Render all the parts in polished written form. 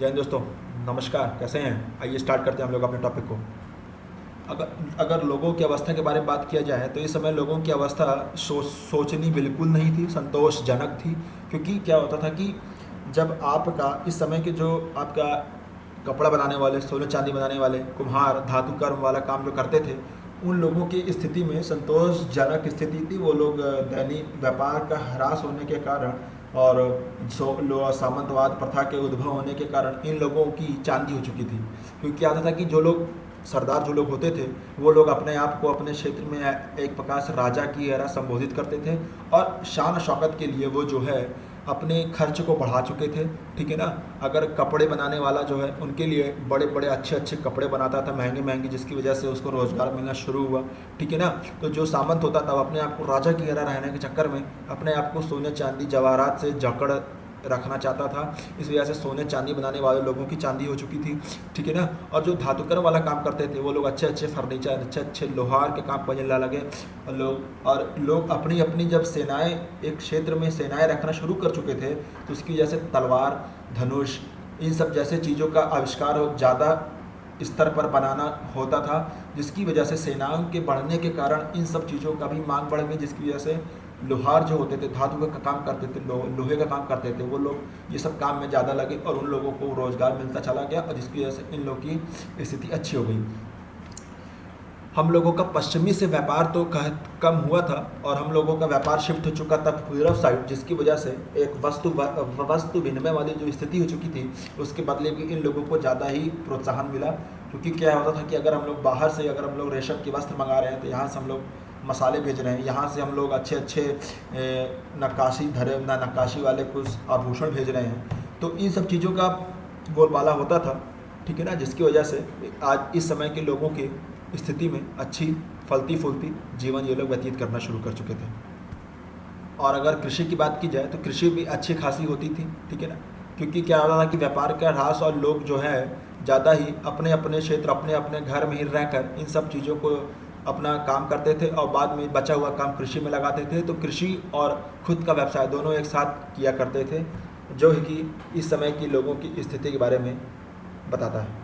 जय हिंद दोस्तों, नमस्कार। कैसे हैं? आइए स्टार्ट करते हैं हम लोग अपने टॉपिक को। अगर अगर लोगों की अवस्था के बारे में बात किया जाए तो इस समय लोगों की अवस्था सोचनी बिल्कुल नहीं थी, संतोषजनक थी। क्योंकि क्या होता था कि जब आपका इस समय के जो आपका कपड़ा बनाने वाले, सोने चांदी बनाने वाले, कुम्हार, धातु कर्म वाला काम जो करते थे, उन लोगों की स्थिति में संतोषजनक स्थिति थी। वो लोग दैनिक व्यापार का ह्रास होने के कारण और सामंतवाद प्रथा के उद्भव होने के कारण इन लोगों की चांदी हो चुकी थी। क्योंकि क्या होता था कि जो लोग सरदार जो लोग होते थे, वो लोग अपने आप को अपने क्षेत्र में एक प्रकार से राजा की तरह संबोधित करते थे और शान शौकत के लिए वो जो है अपने खर्च को बढ़ा चुके थे। ठीक है ना। अगर कपड़े बनाने वाला जो है उनके लिए बड़े बड़े अच्छे अच्छे कपड़े बनाता था, महंगे महंगे, जिसकी वजह से उसको रोज़गार मिलना शुरू हुआ। ठीक है ना। तो जो सामंत होता था वो अपने आप को राजा की तरह रहने के चक्कर में अपने आप को सोने चांदी जवाहरात से जकड़ रखना चाहता था। इस वजह से सोने चांदी बनाने वाले लोगों की चांदी हो चुकी थी। ठीक है ना। और जो धातुकर वाला काम करते थे वो लोग अच्छे अच्छे फर्नीचर, अच्छे अच्छे लोहार के काम करने लगे। और लोग अपनी अपनी जब सेनाएं, एक क्षेत्र में सेनाएं रखना शुरू कर चुके थे, तो उसकी वजह से तलवार, धनुष, इन सब जैसे चीज़ों का आविष्कार ज़्यादा स्तर पर बनाना होता था, जिसकी वजह से सेनाओं के बढ़ने के कारण इन सब चीज़ों का भी मांग बढ़ गई। जिसकी वजह से लोहार जो होते थे, धातु का काम करते थे, लोहे का काम करते थे, वो लोग ये सब काम में ज़्यादा लगे और उन लोगों को रोज़गार मिलता चला गया और जिसकी वजह से इन लोगों की स्थिति अच्छी हो गई। हम लोगों का पश्चिमी से व्यापार तो कम हुआ था और हम लोगों का व्यापार शिफ्ट हो चुका था पूर्व साइड, जिसकी वजह से एक वस्तु विनिमय वाली जो स्थिति हो चुकी थी, उसके बदले भी इन लोगों को ज़्यादा ही प्रोत्साहन मिला। क्योंकि क्या होता था कि अगर हम लोग बाहर से, अगर हम लोग रेशम के वस्त्र मंगा रहे हैं तो यहाँ से हम लोग मसाले भेज रहे हैं, यहाँ से हम लोग अच्छे अच्छे नक्काशी वाले कुछ आभूषण भेज रहे हैं, तो इन सब चीज़ों का बोलबाला होता था। ठीक है ना। जिसकी वजह से आज इस समय के लोगों की स्थिति में अच्छी फलती फूलती जीवन ये लोग व्यतीत करना शुरू कर चुके थे। और अगर कृषि की बात की जाए तो कृषि भी अच्छी खासी होती थी। ठीक है ना। क्योंकि क्या होता था कि व्यापार का ह्रास और लोग जो है ज़्यादा ही अपने अपने क्षेत्र, अपने अपने घर में ही रहकर इन सब चीज़ों को अपना काम करते थे और बाद में बचा हुआ काम कृषि में लगाते थे। तो कृषि और खुद का व्यवसाय दोनों एक साथ किया करते थे, जो कि इस समय की लोगों की स्थिति के बारे में बताता है।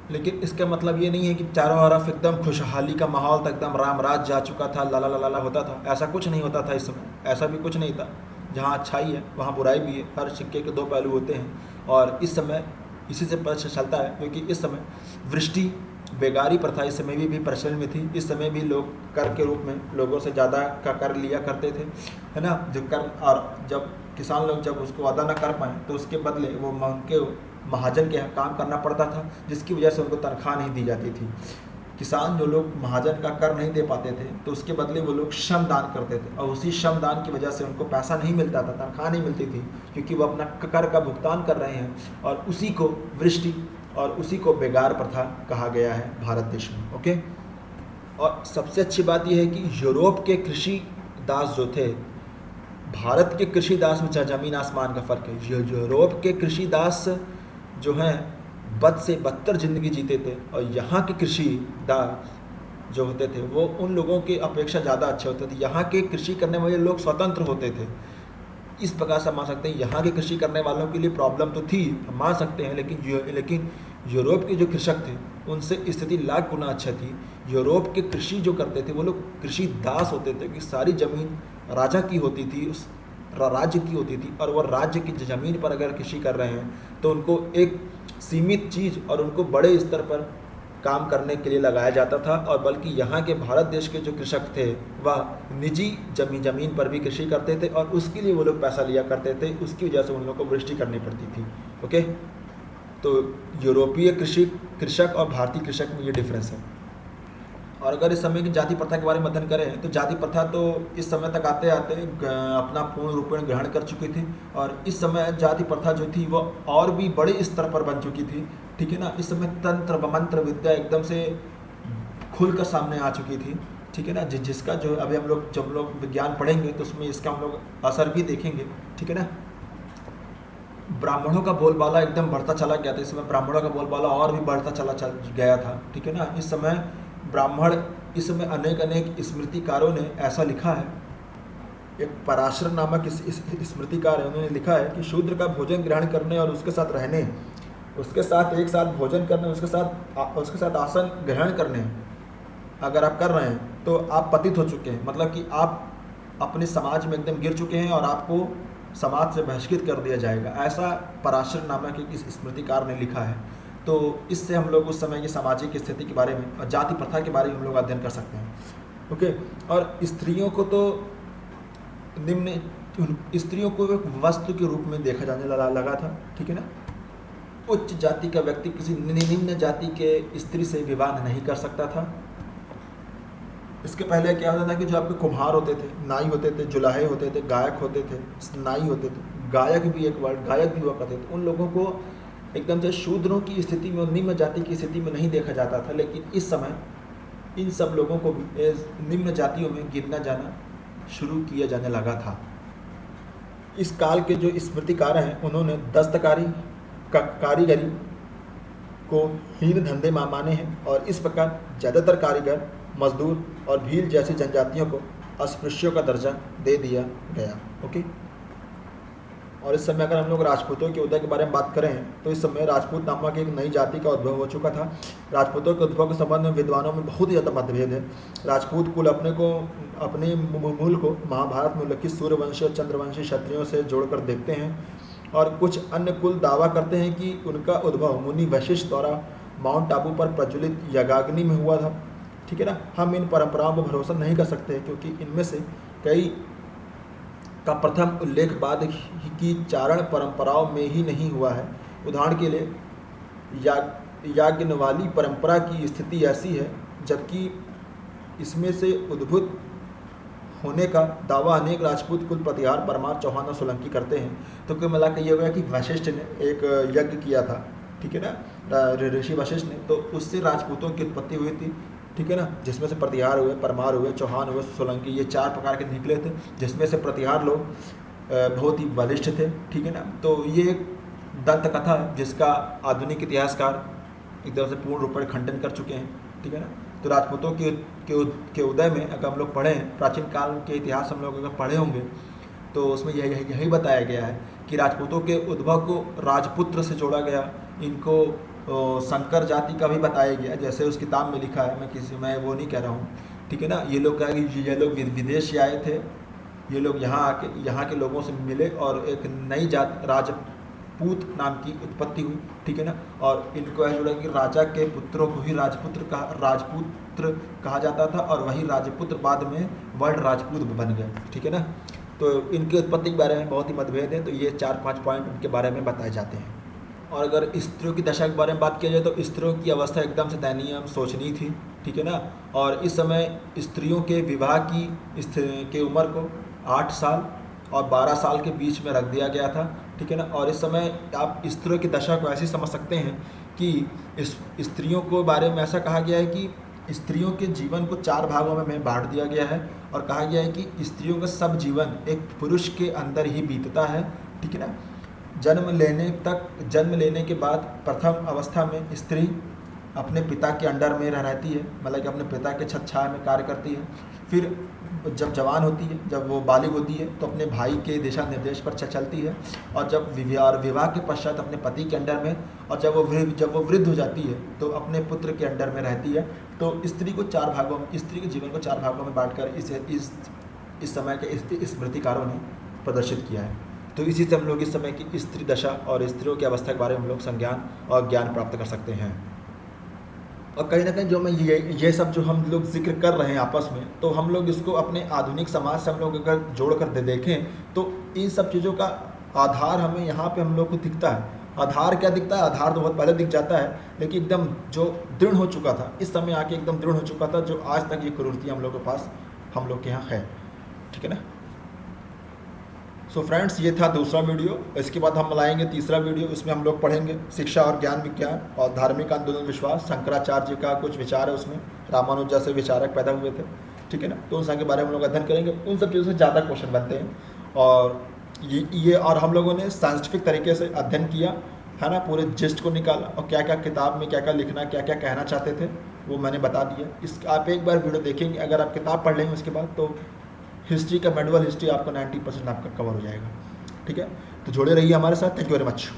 लेकिन इसका मतलब ये नहीं है कि चारों तरफ एकदम खुशहाली का माहौल था, एकदम राम राज जा चुका था, लाला लाला ला होता था। ऐसा कुछ नहीं होता था इस समय, ऐसा भी कुछ नहीं था। जहाँ अच्छाई है वहाँ बुराई भी है, हर सिक्के के दो पहलू होते हैं। और इस समय इसी से पता चलता है, क्योंकि इस समय वृष्टि बेगारी प्रथा इस समय भी प्रचलन में थी। इस समय भी लोग कर के रूप में लोगों से ज़्यादा का कर लिया करते थे, है ना। जो कर, और जब किसान लोग जब उसको अदा न कर पाएँ तो उसके बदले वो उनके महाजन के यहाँ काम करना पड़ता था, जिसकी वजह से उनको तनख्वाह नहीं दी जाती थी। किसान जो लोग महाजन का कर नहीं दे पाते थे तो उसके बदले वो लोग श्रम दान करते थे और उसी श्रम दान की वजह से उनको पैसा नहीं मिलता था, तनख्वाह नहीं मिलती थी, क्योंकि वो अपना कर का भुगतान कर रहे हैं। और उसी को वृष्टि और उसी को बेगार प्रथा कहा गया है भारत देश में। ओके। और सबसे अच्छी बात यह है कि यूरोप के कृषि दास जो थे, भारत के कृषि दास में ज़मीन आसमान का फ़र्क है। यूरोप के कृषि दास जो हैं बद से बदतर ज़िंदगी जीते थे और यहाँ के कृषि दास जो होते थे वो उन लोगों के अपेक्षा ज़्यादा अच्छे होते थे। यहाँ के कृषि करने वाले लोग स्वतंत्र होते थे। इस प्रकार से मान सकते हैं यहाँ के कृषि करने वालों के लिए प्रॉब्लम तो थी, हम मान सकते हैं, लेकिन यूरोप के जो कृषक थे उनसे स्थिति लाख गुना अच्छा थी। यूरोप के कृषि जो करते थे वो लोग कृषि दास होते थे कि सारी ज़मीन राजा की होती थी, उस राज्य की होती थी, और वह राज्य की ज़मीन पर अगर कृषि कर रहे हैं तो उनको एक सीमित चीज़ और उनको बड़े स्तर पर काम करने के लिए लगाया जाता था। और बल्कि यहाँ के भारत देश के जो कृषक थे वह निजी ज़मीन पर भी कृषि करते थे और उसके लिए वो लोग पैसा लिया करते थे, उसकी वजह से उन लोगों को वृष्टि करनी पड़ती थी। ओके। तो यूरोपीय कृषक और भारतीय कृषक में ये डिफरेंस है। और अगर इस समय की जाति प्रथा के बारे में अध्ययन करें तो जाति प्रथा तो इस समय तक आते आते अपना पूर्ण रूपेण ग्रहण कर चुकी थी और इस समय जाति प्रथा जो थी वो और भी बड़े स्तर पर बन चुकी थी। ठीक है ना। इस समय तंत्र मंत्र विद्या एकदम से खुलकर सामने आ चुकी थी। ठीक है ना। जिसका जो अभी हम लोग जब लोग विज्ञान पढ़ेंगे तो उसमें इसका हम लोग असर भी देखेंगे। ठीक है ना। ब्राह्मणों का बोलबाला एकदम बढ़ता चला गया था। इस समय ब्राह्मणों का बोलबाला और भी बढ़ता चला गया था। ठीक है ना। इस समय ब्राह्मण, इस समय अनेक स्मृतिकारों ने ऐसा लिखा है एक पराशर नामक इस स्मृतिकार है, उन्होंने लिखा है कि शूद्र का भोजन ग्रहण करने और उसके साथ रहने, उसके साथ एक साथ भोजन करने, उसके साथ आसन ग्रहण करने अगर आप कर रहे हैं तो आप पतित हो चुके हैं, मतलब कि आप अपने समाज में एकदम गिर चुके हैं और आपको समाज से बहिष्कृत कर दिया जाएगा, ऐसा पराशर नामक एक इस स्मृतिकार ने लिखा है। तो इससे हम लोग उस समय की सामाजिक स्थिति के बारे में और जाति प्रथा के बारे में हम लोग अध्ययन कर सकते हैं। ओके, और स्त्रियों को तो स्त्रियों को एक वस्तु के रूप में देखा जाने लगा था, ठीक है ना। उच्च जाति का व्यक्ति किसी निम्न जाति के स्त्री से विवाह नहीं कर सकता था। इसके पहले क्या होता था कि जो आपके कुम्हार होते थे, नाई होते थे, जुलाहे होते थे, गायक होते थे, नाई होते थे, गायक भी एक वर्ड गायक भी हुआ करते थे, उन लोगों को एकदम से शूद्रों की स्थिति में और निम्न जाति की स्थिति में नहीं देखा जाता था। लेकिन इस समय इन सब लोगों को भी निम्न जातियों में गिना जाना शुरू किया जाने लगा था। इस काल के जो स्मृतिकार हैं उन्होंने दस्तकारी कारीगरी को हीन धंधे माने हैं और इस प्रकार ज़्यादातर कारीगर, मजदूर और भील जैसी जनजातियों को अस्पृश्यों का दर्जा दे दिया गया। ओके, और इस समय अगर हम लोग राजपूतों के उदय के बारे में बात करें तो इस समय राजपूत नामक एक नई जाति का उद्भव हो चुका था। राजपूतों के उद्भव के संबंध में विद्वानों में बहुत ही ज़्यादा मतभेद है। राजपूत कुल अपने मूल को महाभारत में उल्लिखित सूर्यवंशी और चंद्रवंशी क्षत्रियों से जोड़कर देखते हैं और कुछ अन्य कुल दावा करते हैं कि उनका उद्भव मुनि वशिष्ठ द्वारा माउंट आबू पर प्रज्वलित यज्ञाग्नि में हुआ था, ठीक है ना। हम इन परंपराओं पर भरोसा नहीं कर सकते क्योंकि इनमें से कई का प्रथम उल्लेख बाद की चारण परंपराओं में ही नहीं हुआ है। उदाहरण के लिए याज्ञवल्क्य परंपरा की स्थिति ऐसी है, जबकि इसमें से उद्भूत होने का दावा अनेक राजपूत कुल प्रतिहार, परमार, चौहान और सोलंकी करते हैं। तो कुल मिला के ये हुआ कि वशिष्ठ ने एक यज्ञ किया था, ठीक है ना, ऋषि वशिष्ठ ने, तो उससे राजपूतों की उत्पत्ति हुई थी, ठीक है ना, जिसमें से प्रतिहार हुए, परमार हुए, चौहान हुए, सोलंकी, ये 4 प्रकार के निकले थे, जिसमें से प्रतिहार लोग बहुत ही बलिष्ठ थे, ठीक है ना। तो ये एक दंत कथा है जिसका आधुनिक इतिहासकार एक तरह से पूर्ण रूप में खंडन कर चुके हैं, ठीक है ना। तो राजपूतों के उदय में अगर हम लोग पढ़ें, प्राचीन काल के इतिहास हम लोग अगर पढ़े होंगे तो उसमें यही बताया गया है कि राजपूतों के उद्भव को राजपुत्र से जोड़ा गया। इनको संकर जाति का भी बताया गया, जैसे उस किताब में लिखा है, मैं वो नहीं कह रहा हूँ, ठीक है ना। ये लोग क्या कि ये लोग विदेश से आए थे, ये लोग यहाँ के लोगों से मिले और एक नई जात राजपूत नाम की उत्पत्ति हुई, ठीक है ना। और इनको ऐसा जुड़ा कि राजा के पुत्रों को ही राजपुत्र कहा जाता था और वही राजपुत्र बाद में वर्ण राजपूत बन गए, ठीक है ना। तो इनकी उत्पत्ति के बारे में बहुत ही मतभेद है। तो ये 4-5 पॉइंट उनके बारे में बताए जाते हैं। और अगर स्त्रियों की दशा के बारे में बात किया जाए तो स्त्रियों की अवस्था एकदम से दयनीय सोचनीय थी, ठीक है ना। और इस समय स्त्रियों के विवाह की उम्र को 8 साल और 12 साल के बीच में रख दिया गया था, ठीक है ना। और इस समय आप स्त्रियों की दशा को ऐसे समझ सकते हैं कि इस स्त्रियों को बारे में ऐसा कहा गया है कि स्त्रियों के जीवन को 4 भागों में बांट दिया गया है और कहा गया है कि स्त्रियों का सब जीवन एक पुरुष के अंदर ही बीतता है, ठीक है ना। जन्म लेने के बाद प्रथम अवस्था में स्त्री अपने पिता के अंडर में रहती है, मतलब कि अपने पिता के छत्र छाया में कार्य करती है। फिर जब जवान होती है, जब वो बालिग होती है तो अपने भाई के दिशा निर्देश पर चलती है और जब विवाह के पश्चात अपने पति के अंडर में, और जब वो वृद्ध हो जाती है तो अपने पुत्र के अंडर में रहती है। तो स्त्री के जीवन को 4 भागों में बांटकर इस समय के स्मृतिकारों ने प्रदर्शित किया है। तो इसी से हम लोग इस समय की स्त्री दशा और स्त्रियों की अवस्था के बारे में हम लोग संज्ञान और ज्ञान प्राप्त कर सकते हैं। और कहीं ना कहीं जो मैं ये सब जो हम लोग जिक्र कर रहे हैं आपस में, तो हम लोग इसको अपने आधुनिक समाज से हम लोग अगर जोड़ कर देखें तो इन सब चीज़ों का आधार हमें यहाँ पे हम लोग को दिखता है। आधार क्या दिखता है? आधार तो बहुत पहले दिख जाता है, लेकिन एकदम जो दृढ़ हो चुका था, इस समय आके एकदम दृढ़ हो चुका था, जो आज तक ये कुरीतियाँ हम लोग के पास, हम लोग के यहाँ है, ठीक है ना। सो फ्रेंड्स, ये था दूसरा वीडियो। इसके बाद हम लाएंगे तीसरा वीडियो। इसमें हम लोग पढ़ेंगे शिक्षा और ज्ञान विज्ञान और धार्मिक आंदोलन विश्वास। शंकराचार्य जी का कुछ विचार है उसमें, रामानुज जैसे विचारक पैदा हुए थे, ठीक है ना। तो उन सब के बारे में हम लोग अध्ययन करेंगे। उन सब चीज़ों से ज़्यादा क्वेश्चन बनते हैं और ये और हम लोगों ने साइंटिफिक तरीके से अध्ययन किया है ना, पूरे जिस्ट को निकाला और क्या क्या किताब में क्या क्या लिखना, क्या क्या कहना चाहते थे वो मैंने बता दिया। आप एक बार वीडियो देखेंगे, अगर आप किताब पढ़ लेंगे उसके बाद तो हिस्ट्री का मेडुअल हिस्ट्री आपका 90% आपका कवर हो जाएगा। ठीक है, तो जुड़े रहिए हमारे साथ। Thank you very much.